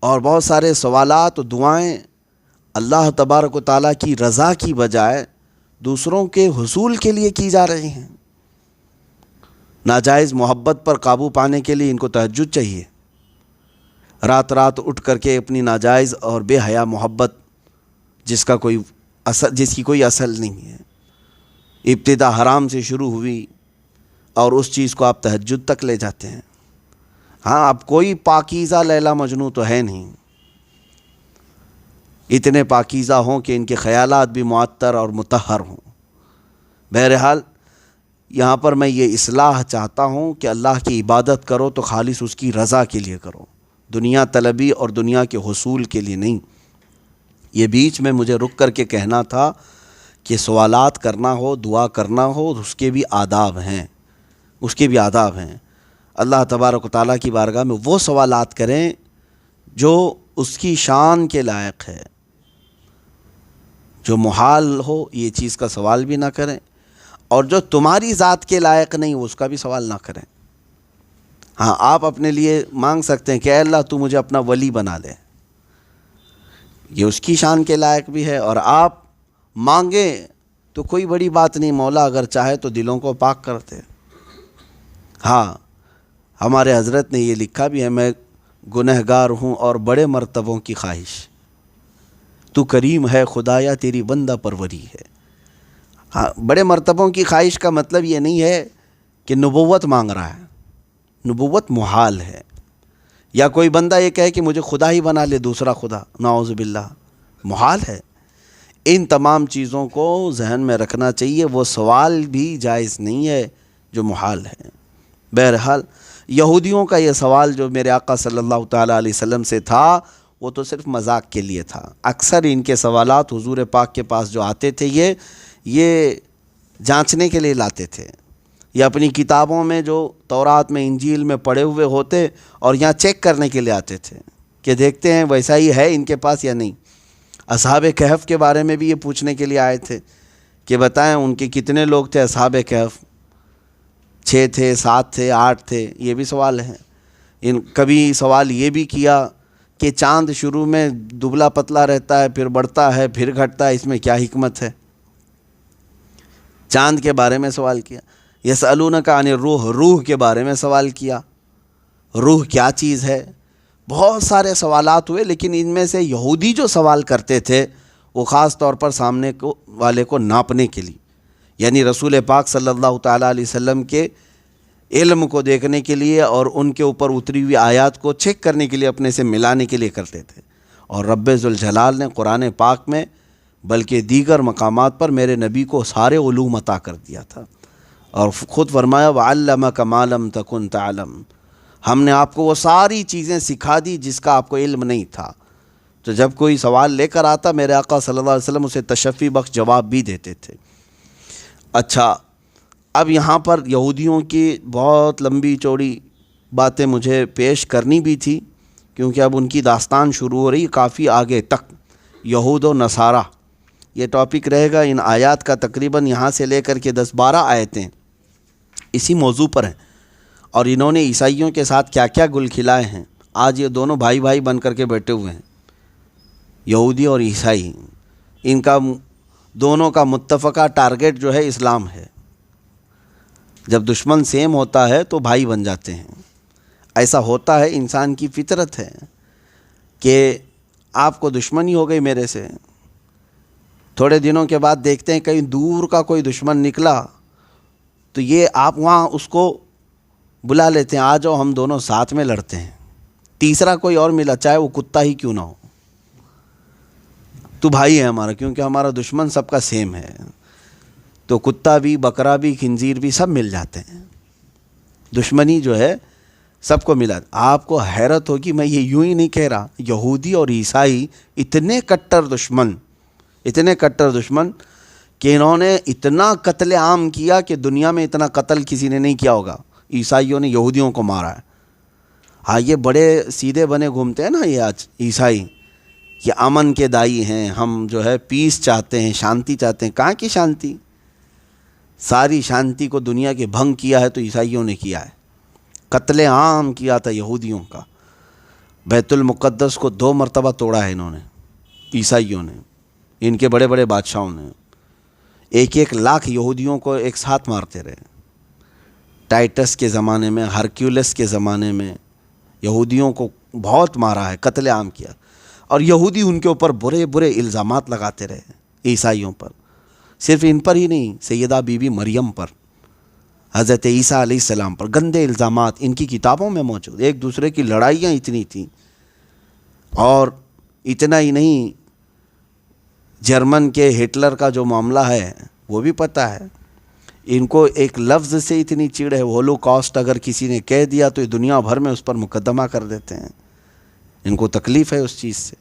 اور بہت سارے سوالات و دعائیں اللہ تبارک و تعالیٰ کی رضا کی بجائے دوسروں کے حصول کے لیے کی جا رہی ہیں۔ ناجائز محبت پر قابو پانے کے لیے ان کو تہجد چاہیے، رات رات اٹھ کر کے اپنی ناجائز اور بے حیا محبت جس کی کوئی اصل نہیں ہے، ابتدا حرام سے شروع ہوئی اور اس چیز کو آپ تہجد تک لے جاتے ہیں۔ ہاں اب کوئی پاکیزہ لیلا مجنوں تو ہے نہیں، اتنے پاکیزہ ہوں کہ ان کے خیالات بھی معطر اور مطہر ہوں۔ بہرحال یہاں پر میں یہ اصلاح چاہتا ہوں کہ اللہ کی عبادت کرو تو خالص اس کی رضا کے لیے کرو، دنیا طلبی اور دنیا کے حصول کے لیے نہیں۔ یہ بیچ میں مجھے رک کر کے کہنا تھا کہ سوالات کرنا ہو، دعا کرنا ہو، اس کے بھی آداب ہیں، اس کے بھی آداب ہیں۔ اللہ تبارک و تعالیٰ کی بارگاہ میں وہ سوالات کریں جو اس کی شان کے لائق ہے، جو محال ہو یہ چیز کا سوال بھی نہ کریں، اور جو تمہاری ذات کے لائق نہیں اس کا بھی سوال نہ کریں۔ ہاں آپ اپنے لیے مانگ سکتے ہیں کہ اے اللہ تو مجھے اپنا ولی بنا لے، یہ اس کی شان کے لائق بھی ہے، اور آپ مانگیں تو کوئی بڑی بات نہیں، مولا اگر چاہے تو دلوں کو پاک کرتے۔ ہاں ہمارے حضرت نے یہ لکھا بھی ہے، میں گنہگار ہوں اور بڑے مرتبوں کی خواہش، تو کریم ہے خدایا تیری بندہ پروری ہے۔ ہاں بڑے مرتبوں کی خواہش کا مطلب یہ نہیں ہے کہ نبوت مانگ رہا ہے، نبوت محال ہے، یا کوئی بندہ یہ کہے کہ مجھے خدا ہی بنا لے دوسرا خدا، نعوذ باللہ، محال ہے۔ ان تمام چیزوں کو ذہن میں رکھنا چاہیے، وہ سوال بھی جائز نہیں ہے جو محال ہے۔ بہرحال یہودیوں کا یہ سوال جو میرے آقا صلی اللہ تعالیٰ علیہ وسلم سے تھا وہ تو صرف مذاق کے لیے تھا۔ اکثر ان کے سوالات حضور پاک کے پاس جو آتے تھے یہ جانچنے کے لیے لاتے تھے، یا اپنی کتابوں میں جو تورات میں انجیل میں پڑھے ہوئے ہوتے اور یہاں چیک کرنے کے لیے آتے تھے کہ دیکھتے ہیں ویسا ہی ہے ان کے پاس یا نہیں۔ اصحاب کہف کے بارے میں بھی یہ پوچھنے کے لیے آئے تھے کہ بتائیں ان کے کتنے لوگ تھے اصحاب کہف، 6 تھے، 7 تھے، 8 تھے، یہ بھی سوال ہے۔ کبھی سوال یہ بھی کیا کہ چاند شروع میں دبلا پتلا رہتا ہے، پھر بڑھتا ہے، پھر گھٹتا ہے، اس میں کیا حکمت ہے؟ چاند کے بارے میں سوال کیا۔ یسألونک عن الروح، روح کے بارے میں سوال کیا، روح کیا چیز ہے؟ بہت سارے سوالات ہوئے، لیکن ان میں سے یہودی جو سوال کرتے تھے وہ خاص طور پر سامنے والے کو ناپنے کے لیے، یعنی رسول پاک صلی اللہ تعالیٰ علیہ وسلم کے علم کو دیکھنے کے لیے اور ان کے اوپر اتری ہوئی آیات کو چیک کرنے کے لیے، اپنے سے ملانے کے لیے کرتے تھے۔ اور رب ذوالجلال نے قرآن پاک میں بلکہ دیگر مقامات پر میرے نبی کو سارے علوم عطا کر دیا تھا، اور خود فرمایا وَعَلَّمَكَ مَا لَمْ تَكُنْ تَعْلَمْ، ہم نے آپ کو وہ ساری چیزیں سکھا دی جس کا آپ کو علم نہیں تھا۔ تو جب کوئی سوال لے کر آتا میرے آقا صلی اللہ علیہ وسلم اسے تشفی بخش جواب بھی دیتے تھے۔ اچھا، اب یہاں پر یہودیوں کی بہت لمبی چوڑی باتیں مجھے پیش کرنی بھی تھی، کیونکہ اب ان کی داستان شروع ہو رہی کافی آگے تک، یہود و نصارہ یہ ٹاپک رہے گا۔ ان آیات کا تقریباً یہاں سے لے کر کے 10-12 آیتیں اسی موضوع پر ہیں، اور انہوں نے عیسائیوں کے ساتھ کیا کیا گل کھلائے ہیں۔ آج یہ دونوں بھائی بھائی بن کر کے بیٹھے ہوئے ہیں، یہودی اور عیسائی، ان کا دونوں کا متفقہ ٹارگٹ جو ہے اسلام ہے۔ جب دشمن سیم ہوتا ہے تو بھائی بن جاتے ہیں، ایسا ہوتا ہے، انسان کی فطرت ہے کہ آپ کو دشمنی ہو گئی میرے سے، تھوڑے دنوں کے بعد دیکھتے ہیں کہیں دور کا کوئی دشمن نکلا تو یہ آپ وہاں اس کو بلا لیتے ہیں، آ جاؤ ہم دونوں ساتھ میں لڑتے ہیں۔ تیسرا کوئی اور ملا، چاہے وہ کتا ہی کیوں نہ ہو، تو بھائی ہے ہمارا، کیونکہ ہمارا دشمن سب کا سیم ہے، تو کتا بھی، بکرا بھی، خنزیر بھی سب مل جاتے ہیں۔ دشمنی جو ہے سب کو ملا۔ آپ کو حیرت ہوگی، میں یہ یوں ہی نہیں کہہ رہا، یہودی اور عیسائی اتنے کٹر دشمن کہ انہوں نے اتنا قتل عام کیا کہ دنیا میں اتنا قتل کسی نے نہیں کیا ہوگا۔ عیسائیوں نے یہودیوں کو مارا ہے۔ ہاں، یہ بڑے سیدھے بنے گھومتے ہیں نا یہ آج عیسائی، یہ امن کے دائی ہیں، ہم جو ہے پیس چاہتے ہیں، شانتی چاہتے ہیں۔ کہاں کی شانتی؟ ساری شانتی کو دنیا کے بھنگ کیا ہے تو عیسائیوں نے کیا ہے۔ قتل عام کیا تھا یہودیوں کا، بیت المقدس کو 2 مرتبہ توڑا ہے انہوں نے، عیسائیوں نے، ان کے بڑے بڑے بادشاہوں نے 1-1 لاکھ یہودیوں کو ایک ساتھ مارتے رہے۔ ٹائٹس کے زمانے میں، ہرکیولس کے زمانے میں یہودیوں کو بہت مارا ہے، قتل عام کیا، اور یہودی ان کے اوپر برے برے الزامات لگاتے رہے عیسائیوں پر، صرف ان پر ہی نہیں، سیدہ بی بی مریم پر، حضرت عیسیٰ علیہ السلام پر گندے الزامات ان کی کتابوں میں موجود۔ ایک دوسرے کی لڑائیاں اتنی تھیں، اور اتنا ہی نہیں، جرمن کے ہٹلر کا جو معاملہ ہے وہ بھی پتہ ہے۔ ان کو ایک لفظ سے اتنی چڑ ہے، ہولوکاسٹ اگر کسی نے کہہ دیا تو دنیا بھر میں اس پر مقدمہ کر دیتے ہیں، ان کو تکلیف ہے اس چیز سے۔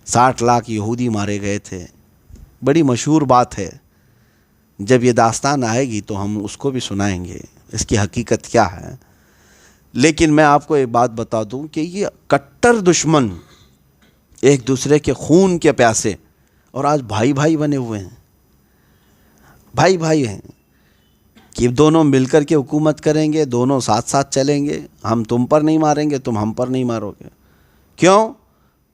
60 لاکھ یہودی مارے گئے تھے، بڑی مشہور بات ہے، جب یہ داستان آئے گی تو ہم اس کو بھی سنائیں گے، اس کی حقیقت کیا ہے۔ لیکن میں آپ کو ایک بات بتا دوں کہ یہ کٹر دشمن ایک دوسرے کے خون کے پیاسے، اور آج بھائی بھائی بنے ہوئے ہیں، بھائی بھائی ہیں کہ دونوں مل کر کے حکومت کریں گے، دونوں ساتھ ساتھ چلیں گے، ہم تم پر نہیں ماریں گے، تم ہم پر نہیں مارو گے۔ کیوں؟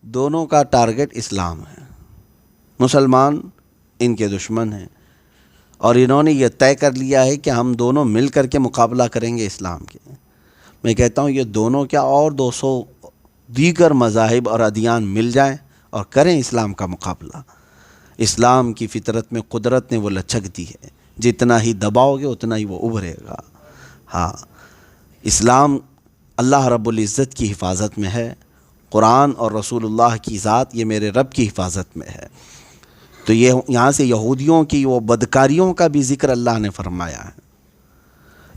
دونوں کا ٹارگٹ اسلام ہے، مسلمان ان کے دشمن ہیں، اور انہوں نے یہ طے کر لیا ہے کہ ہم دونوں مل کر کے مقابلہ کریں گے اسلام کے۔ میں کہتا ہوں یہ دونوں کیا اور 200 دیگر مذاہب اور ادیان مل جائیں اور کریں اسلام کا مقابلہ۔ اسلام کی فطرت میں قدرت نے وہ لچک دی ہے، جتنا ہی دباؤ گے اتنا ہی وہ ابھرے گا۔ ہاں، اسلام اللہ رب العزت کی حفاظت میں ہے، قرآن اور رسول اللہ کی ذات یہ میرے رب کی حفاظت میں ہے۔ تو یہ یہاں سے یہودیوں کی وہ بدکاریوں کا بھی ذکر اللہ نے فرمایا ہے۔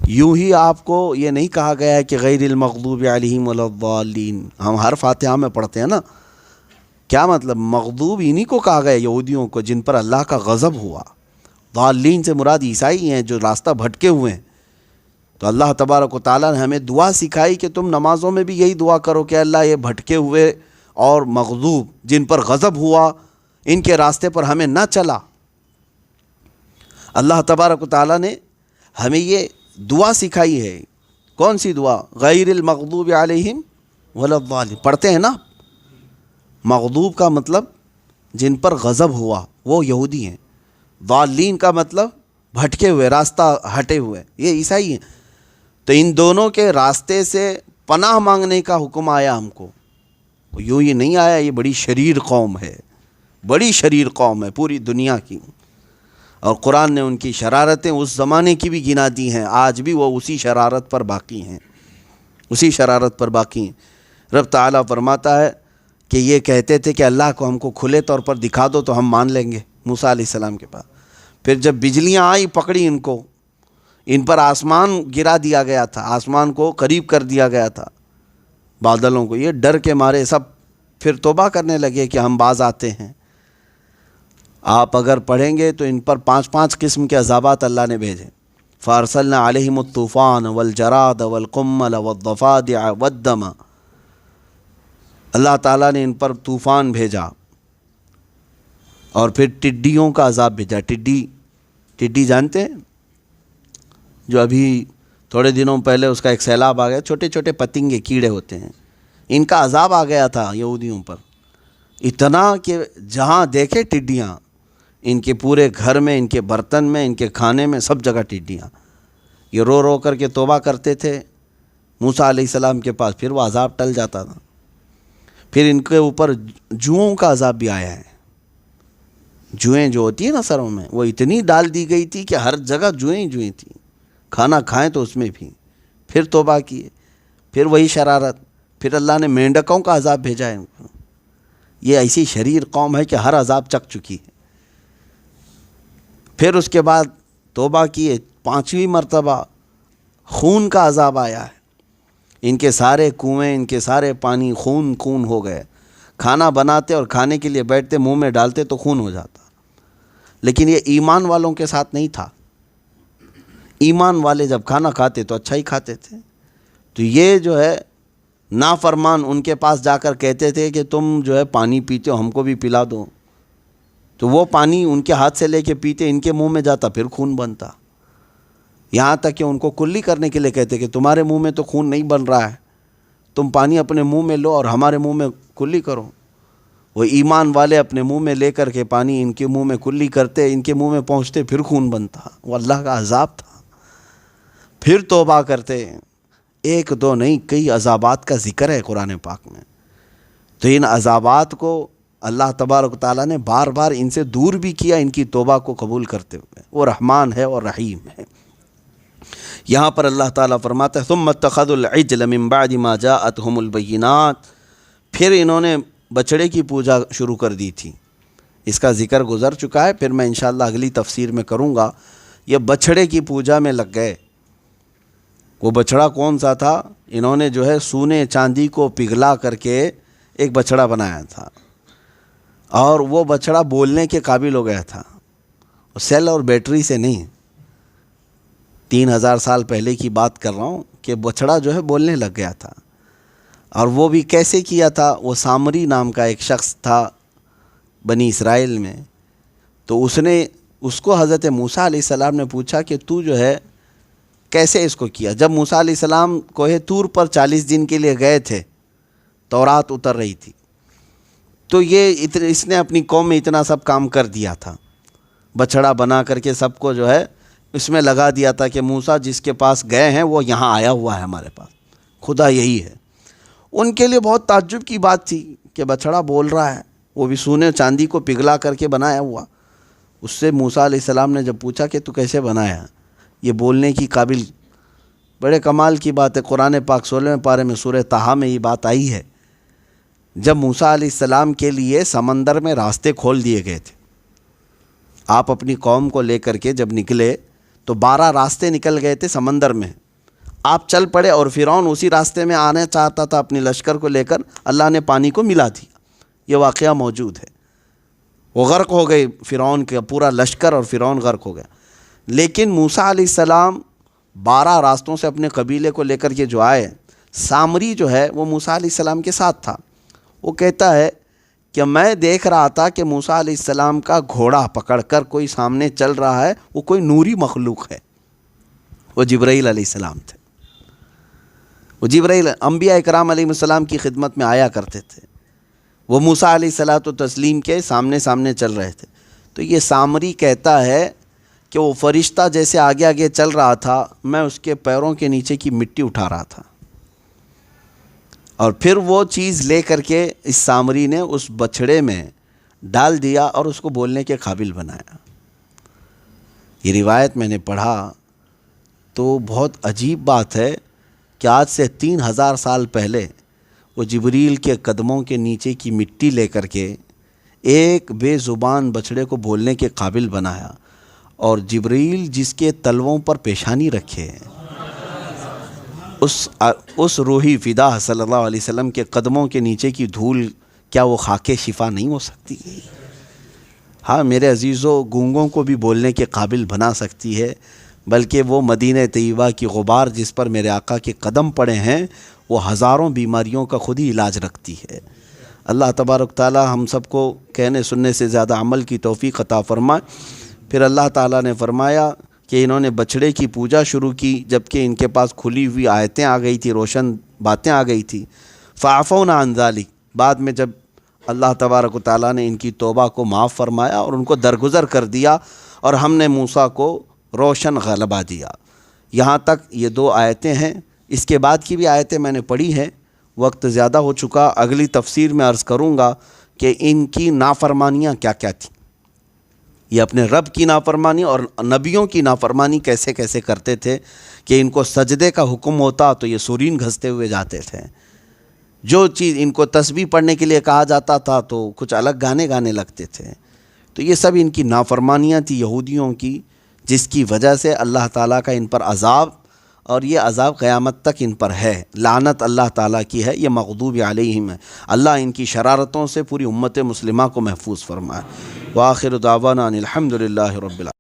یوں ہی آپ کو یہ نہیں کہا گیا ہے کہ غیر المغضوب علیہم ولا الضالین، ہم ہر فاتحہ میں پڑھتے ہیں نا، کیا مطلب؟ مغضوب انہی کو کہا گیا یہودیوں کو جن پر اللہ کا غضب ہوا۔ ضالین سے مراد عیسائی ہیں جو راستہ بھٹکے ہوئے ہیں۔ تو اللہ تبارک و تعالیٰ نے ہمیں دعا سکھائی کہ تم نمازوں میں بھی یہی دعا کرو کہ اللہ یہ بھٹکے ہوئے اور مغضوب جن پر غضب ہوا ان کے راستے پر ہمیں نہ چلا۔ اللہ تبارک و تعالیٰ نے ہمیں یہ دعا سکھائی ہے۔ کون سی دعا؟ غیر المغضوب علیہم ولا الضالین پڑھتے ہیں نا۔ مغضوب کا مطلب جن پر غضب ہوا وہ یہودی ہیں، ضالین کا مطلب بھٹکے ہوئے، راستہ ہٹے ہوئے، یہ عیسائی ہیں۔ تو ان دونوں کے راستے سے پناہ مانگنے کا حکم آیا ہم کو یوں ہی نہیں آیا، یہ بڑی شریر قوم ہے، بڑی شریر قوم ہے پوری دنیا کی، اور قرآن نے ان کی شرارتیں اس زمانے کی بھی گنا دی ہیں، آج بھی وہ اسی شرارت پر باقی ہیں، اسی شرارت پر باقی ہیں۔ رب تعالیٰ فرماتا ہے کہ یہ کہتے تھے کہ اللہ کو ہم کو کھلے طور پر دکھا دو تو ہم مان لیں گے موسیٰ علیہ السلام کے پاس۔ پھر جب بجلیاں آئی پکڑی ان کو، ان پر آسمان گرا دیا گیا تھا، آسمان کو قریب کر دیا گیا تھا بادلوں کو، یہ ڈر کے مارے سب پھر توبہ کرنے لگے کہ ہم باز آتے ہیں۔ آپ اگر پڑھیں گے تو ان پر 5 قسم کے عذابات اللہ نے بھیجے۔ فارسلنا علیہم الطوفان والجراد والقمل والضفادع والدم، اللہ تعالیٰ نے ان پر طوفان بھیجا، اور پھر ٹڈیوں کا عذاب بھیجا۔ ٹڈی جانتے ہیں؟ جو ابھی تھوڑے دنوں پہلے اس کا ایک سیلاب آ گیا، چھوٹے چھوٹے پتنگے کیڑے ہوتے ہیں، ان کا عذاب آ گیا تھا یہودیوں پر، اتنا کہ جہاں دیکھے ٹڈیاں، ان کے پورے گھر میں، ان کے برتن میں، ان کے کھانے میں، سب جگہ ٹڈیاں۔ یہ رو رو کر کے توبہ کرتے تھے موسیٰ علیہ السلام کے پاس، پھر وہ عذاب ٹل جاتا تھا۔ پھر ان کے اوپر جوؤں کا عذاب بھی آیا ہے۔ جوئیں جو ہوتی ہیں نا سروں میں، وہ اتنی ڈال دی گئی تھی کہ ہر جگہ جوئیں ہی جوئیں تھیں، کھانا کھائیں تو اس میں بھی۔ پھر توبہ کیے، پھر وہی شرارت، پھر اللہ نے مینڈکوں کا عذاب بھیجا ہے ان کو۔ یہ ایسی شریر قوم ہے کہ ہر عذاب چکھ چکی ہے۔ پھر اس کے بعد توبہ کیے، 5ویں مرتبہ خون کا عذاب آیا ہے۔ ان کے سارے کنویں، ان کے سارے پانی خون ہو گئے۔ کھانا بناتے اور کھانے کے لیے بیٹھتے، منہ میں ڈالتے تو خون ہو جاتا۔ لیکن یہ ایمان والوں کے ساتھ نہیں تھا۔ ایمان والے جب کھانا کھاتے تو اچھا ہی کھاتے تھے۔ تو یہ جو ہے نافرمان ان کے پاس جا کر کہتے تھے کہ تم جو ہے پانی پیتے ہو، ہم کو بھی پلا دو، تو وہ پانی ان کے ہاتھ سے لے کے پیتے، ان کے منہ میں جاتا، پھر خون بنتا۔ یہاں تک کہ ان کو کلی کرنے کے لیے کہتے کہ تمہارے منہ میں تو خون نہیں بن رہا ہے، تم پانی اپنے منہ میں لو اور ہمارے منہ میں کلی کرو۔ وہ ایمان والے اپنے منہ میں لے کر کے پانی ان کے منہ میں کلی کرتے، ان کے منہ میں پہنچتے، پھر خون بنتا۔ وہ اللہ کا عذاب تھا۔ پھر توبہ کرتے، 1 2 نہیں، کئی عذابات کا ذکر ہے قرآن پاک میں۔ تو ان عذابات کو اللہ تبارک و تعالیٰ نے بار بار ان سے دور بھی کیا، ان کی توبہ کو قبول کرتے ہوئے۔ وہ رحمان ہے اور رحیم ہے۔ یہاں پر اللہ تعالیٰ فرماتا ہے ثم اتخذوا العجل من بعد ما جاءتهم البینات، پھر انہوں نے بچڑے کی پوجا شروع کر دی تھی۔ اس کا ذکر گزر چکا ہے، پھر میں انشاءاللہ اگلی تفسیر میں کروں گا۔ یہ بچڑے کی پوجا میں لگ گئے۔ وہ بچڑا کون سا تھا؟ انہوں نے جو ہے سونے چاندی کو پگھلا کر کے ایک بچڑا بنایا تھا، اور وہ بچڑا بولنے کے قابل ہو گیا تھا، سیل اور بیٹری سے نہیں۔ 3000 سال پہلے کی بات کر رہا ہوں کہ بچڑا جو ہے بولنے لگ گیا تھا۔ اور وہ بھی کیسے کیا تھا؟ وہ سامری نام کا ایک شخص تھا بنی اسرائیل میں، تو اس کو حضرت موسیٰ علیہ السلام نے پوچھا کہ تو جو ہے کیسے اس کو کیا؟ جب موسیٰ علیہ السلام کوہ طور پر 40 دن کے لیے گئے تھے، تورات اتر رہی تھی، تو اس نے اپنی قوم میں اتنا سب کام کر دیا تھا، بچڑا بنا کر کے سب کو جو ہے اس میں لگا دیا تھا کہ موسیٰ جس کے پاس گئے ہیں وہ یہاں آیا ہوا ہے، ہمارے پاس خدا یہی ہے۔ ان کے لیے بہت تعجب کی بات تھی کہ بچڑا بول رہا ہے، وہ بھی سونے چاندی کو پگھلا کر کے بنایا ہوا۔ اس سے موسیٰ علیہ السلام نے جب پوچھا کہ تو کیسے بنایا، یہ بولنے کی قابل، بڑے کمال کی بات ہے۔ قرآن پاک 16ویں پارے میں سورہ طٰہٰ میں یہ بات آئی ہے، جب موسیٰ علیہ السلام کے لیے سمندر میں راستے کھول دیے گئے تھے۔ آپ اپنی قوم کو لے کر کے جب نکلے تو 12 راستے نکل گئے تھے سمندر میں، آپ چل پڑے، اور فرعون اسی راستے میں آنا چاہتا تھا اپنے لشکر کو لے کر، اللہ نے پانی کو ملا دیا۔ یہ واقعہ موجود ہے۔ وہ غرق ہو گئے، فرعون کا پورا لشکر اور فرعون غرق ہو گیا۔ لیکن موسیٰ علیہ السلام 12 راستوں سے اپنے قبیلے کو لے کر کے جو آئے، سامری جو ہے وہ موسیٰ علیہ السلام کے ساتھ تھا۔ وہ کہتا ہے کہ میں دیکھ رہا تھا کہ موسیٰ علیہ السلام کا گھوڑا پکڑ کر کوئی سامنے چل رہا ہے، وہ کوئی نوری مخلوق ہے۔ وہ جبرائیل علیہ السلام تھے۔ وہ جبرائیل انبیاء اکرام علیہ السلام کی خدمت میں آیا کرتے تھے۔ وہ موسیٰ علیہ الصلوۃ والتسلیم کے سامنے چل رہے تھے۔ تو یہ سامری کہتا ہے کہ وہ فرشتہ جیسے آگے آگے چل رہا تھا، میں اس کے پیروں کے نیچے کی مٹی اٹھا رہا تھا، اور پھر وہ چیز لے کر کے اس سامری نے اس بچھڑے میں ڈال دیا اور اس کو بولنے کے قابل بنایا۔ یہ روایت میں نے پڑھا تو بہت عجیب بات ہے کہ آج سے 3000 سال پہلے وہ جبریل کے قدموں کے نیچے کی مٹی لے کر کے ایک بے زبان بچھڑے کو بولنے کے قابل بنایا، اور جبریل جس کے تلووں پر پیشانی رکھے، اس روحی فدا صلی اللہ علیہ وسلم کے قدموں کے نیچے کی دھول، کیا وہ خاک شفا نہیں ہو سکتی؟ ہاں میرے عزیزو، گونگوں کو بھی بولنے کے قابل بنا سکتی ہے، بلکہ وہ مدینہ طیبہ کی غبار جس پر میرے آقا کے قدم پڑے ہیں وہ ہزاروں بیماریوں کا خود ہی علاج رکھتی ہے۔ اللہ تبارک تعالی ہم سب کو کہنے سننے سے زیادہ عمل کی توفیق عطا فرمائے۔ پھر اللہ تعالیٰ نے فرمایا کہ انہوں نے بچھڑے کی پوجا شروع کی جبکہ ان کے پاس کھلی ہوئی آیتیں آ گئی تھی، روشن باتیں آ گئی تھی۔ فعفونا عن ذلک، بعد میں جب اللہ تبارک و تعالیٰ نے ان کی توبہ کو معاف فرمایا اور ان کو درگزر کر دیا، اور ہم نے موسیٰ کو روشن غلبہ دیا۔ یہاں تک یہ 2 آیتیں ہیں۔ اس کے بعد کی بھی آیتیں میں نے پڑھی ہیں، وقت زیادہ ہو چکا، اگلی تفسیر میں عرض کروں گا کہ ان کی نافرمانیاں کیا کیا تھیں، یہ اپنے رب کی نافرمانی اور نبیوں کی نافرمانی کیسے کیسے کرتے تھے کہ ان کو سجدے کا حکم ہوتا تو یہ سورین گھستے ہوئے جاتے تھے، جو چیز ان کو تسبیح پڑھنے کے لیے کہا جاتا تھا تو کچھ الگ گانے لگتے تھے۔ تو یہ سب ان کی نافرمانیاں تھیں یہودیوں کی، جس کی وجہ سے اللہ تعالیٰ کا ان پر عذاب، اور یہ عذاب قیامت تک ان پر ہے، لعنت اللہ تعالیٰ کی ہے، یہ مغضوب علیہم ہے۔ اللہ ان کی شرارتوں سے پوری امت مسلمہ کو محفوظ فرمائے۔ وآخر دعوانا ان الحمد للہ رب العالمین۔